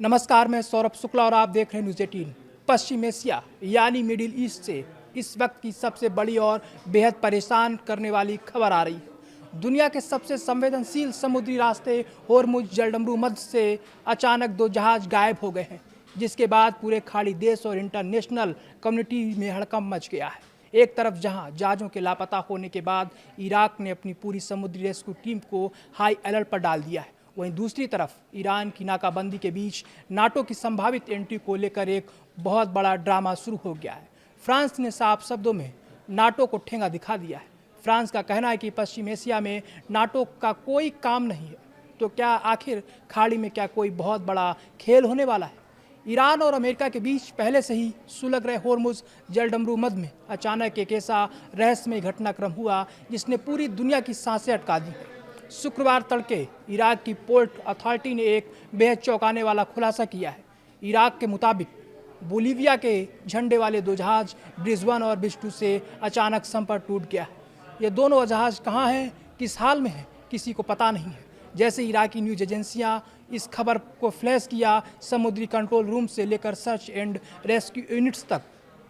नमस्कार, मैं सौरभ शुक्ला और आप देख रहे हैं न्यूज़ 18। पश्चिम एशिया यानी मिडिल ईस्ट से इस वक्त की सबसे बड़ी और बेहद परेशान करने वाली खबर आ रही है। दुनिया के सबसे संवेदनशील समुद्री रास्ते होर्मुज जलडमरू मध्य से अचानक दो जहाज गायब हो गए हैं, जिसके बाद पूरे खाड़ी देश और इंटरनेशनल कम्युनिटी में हड़कंप मच गया है। एक तरफ जहां जहाज़ों के लापता होने के बाद इराक ने अपनी पूरी समुद्री रेस्क्यू टीम को हाई अलर्ट पर डाल दिया है, वहीं दूसरी तरफ ईरान की नाकाबंदी के बीच नाटो की संभावित एंट्री को लेकर एक बहुत बड़ा ड्रामा शुरू हो गया है। फ्रांस ने साफ शब्दों में नाटो को ठेंगा दिखा दिया है। फ्रांस का कहना है कि पश्चिम एशिया में नाटो का कोई काम नहीं है, तो क्या आखिर खाड़ी में क्या कोई बहुत बड़ा खेल होने वाला है? ईरान और अमेरिका के बीच पहले से ही सुलग रहे होर्मुज जलडमरू मध्य में अचानक एक ऐसा रहस्यमय घटनाक्रम हुआ जिसने पूरी दुनिया की सांसें अटका दी है। शुक्रवार तड़के इराक की पोर्ट अथॉरिटी ने एक बेहद चौंकाने वाला खुलासा किया है। इराक के मुताबिक बोलीविया के झंडे वाले दो जहाज ब्रिज-1 और ब्रिज-2 से अचानक संपर्क टूट गया है। ये दोनों जहाज कहाँ हैं, किस हाल में हैं, किसी को पता नहीं है। जैसे इराकी न्यूज़ एजेंसियां इस खबर को फ्लैश किया, समुद्री कंट्रोल रूम से लेकर सर्च एंड रेस्क्यू यूनिट्स तक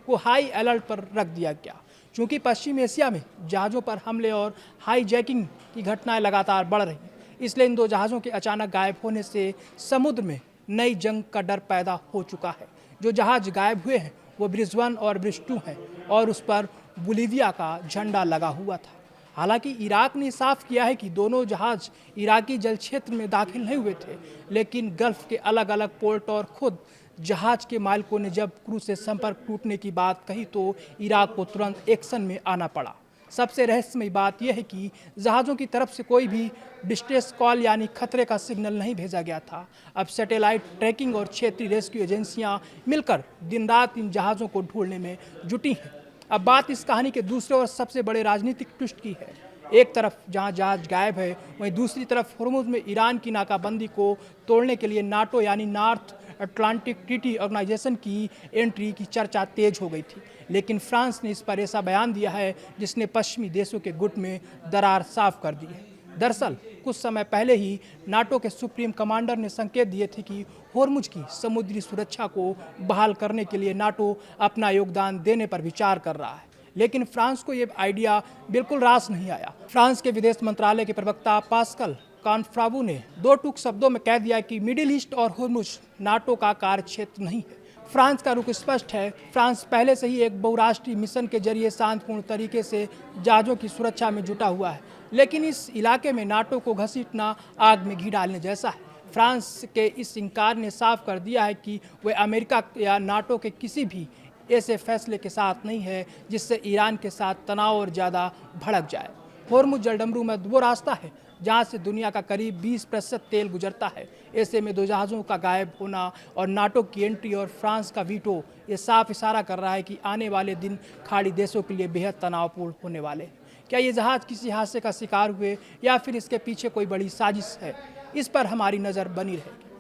को हाई अलर्ट पर रख दिया गया। चूँकि पश्चिम एशिया में जहाज़ों पर हमले और हाईजैकिंग की घटनाएं लगातार बढ़ रही हैं, इसलिए इन दो जहाज़ों के अचानक गायब होने से समुद्र में नई जंग का डर पैदा हो चुका है। जो जहाज़ गायब हुए हैं वो ब्रिज-1 और ब्रिज-2 हैं और उस पर बोलीविया का झंडा लगा हुआ था। हालांकि इराक ने साफ किया है कि दोनों जहाज़ इराकी जल क्षेत्र में दाखिल नहीं हुए थे, लेकिन गल्फ के अलग अलग पोर्ट और खुद जहाज के मालिकों ने जब क्रू से संपर्क टूटने की बात कही तो इराक को तुरंत एक्शन में आना पड़ा। सबसे रहस्यमयी बात यह है कि जहाज़ों की तरफ से कोई भी डिस्ट्रेस कॉल यानी खतरे का सिग्नल नहीं भेजा गया था। अब सैटेलाइट ट्रैकिंग और क्षेत्रीय रेस्क्यू एजेंसियां मिलकर दिन रात इन जहाज़ों को ढूंढने में जुटी हैं। अब बात इस कहानी के दूसरे और सबसे बड़े राजनीतिक ट्विस्ट की है। एक तरफ जहां जहाज गायब है, वहीं दूसरी तरफ होर्मुज में ईरान की नाकाबंदी को तोड़ने के लिए नाटो यानी नॉर्थ अटलांटिक ट्रीटी ऑर्गेनाइजेशन की एंट्री की चर्चा तेज हो गई थी। लेकिन फ्रांस ने इस पर ऐसा बयान दिया है जिसने पश्चिमी देशों के गुट में दरार साफ कर दी है। दरअसल कुछ समय पहले ही नाटो के सुप्रीम कमांडर ने संकेत दिए थे कि होर्मुज की समुद्री सुरक्षा को बहाल करने के लिए नाटो अपना योगदान देने पर विचार कर रहा है। लेकिन फ्रांस को ये आइडिया बिल्कुल रास नहीं आया। फ्रांस के विदेश मंत्रालय के प्रवक्ता पास्कल कानफ्रावू ने दो टूक शब्दों में कह दिया कि मिडिल ईस्ट और होर्मुज नाटो का कार्यक्षेत्र नहीं है। फ्रांस का रुख स्पष्ट है। फ्रांस पहले से ही एक बहुराष्ट्रीय मिशन के जरिए शांतिपूर्ण तरीके से जहाज़ों की सुरक्षा में जुटा हुआ है, लेकिन इस इलाके में नाटो को घसीटना आग में घी डालने जैसा है। फ्रांस के इस इनकार ने साफ कर दिया है कि वह अमेरिका या नाटो के किसी भी ऐसे फैसले के साथ नहीं है जिससे ईरान के साथ तनाव और ज़्यादा भड़क जाए। होर्मुज जलडमरू में वो रास्ता है जहां से दुनिया का करीब 20% तेल गुजरता है। ऐसे में दो जहाज़ों का गायब होना और नाटो की एंट्री और फ्रांस का वीटो ये साफ इशारा कर रहा है कि आने वाले दिन खाड़ी देशों के लिए बेहद तनावपूर्ण होने वाले हैं। क्या ये जहाज़ किसी हादसे का शिकार हुए या फिर इसके पीछे कोई बड़ी साजिश है? इस पर हमारी नज़र बनी रहेगी।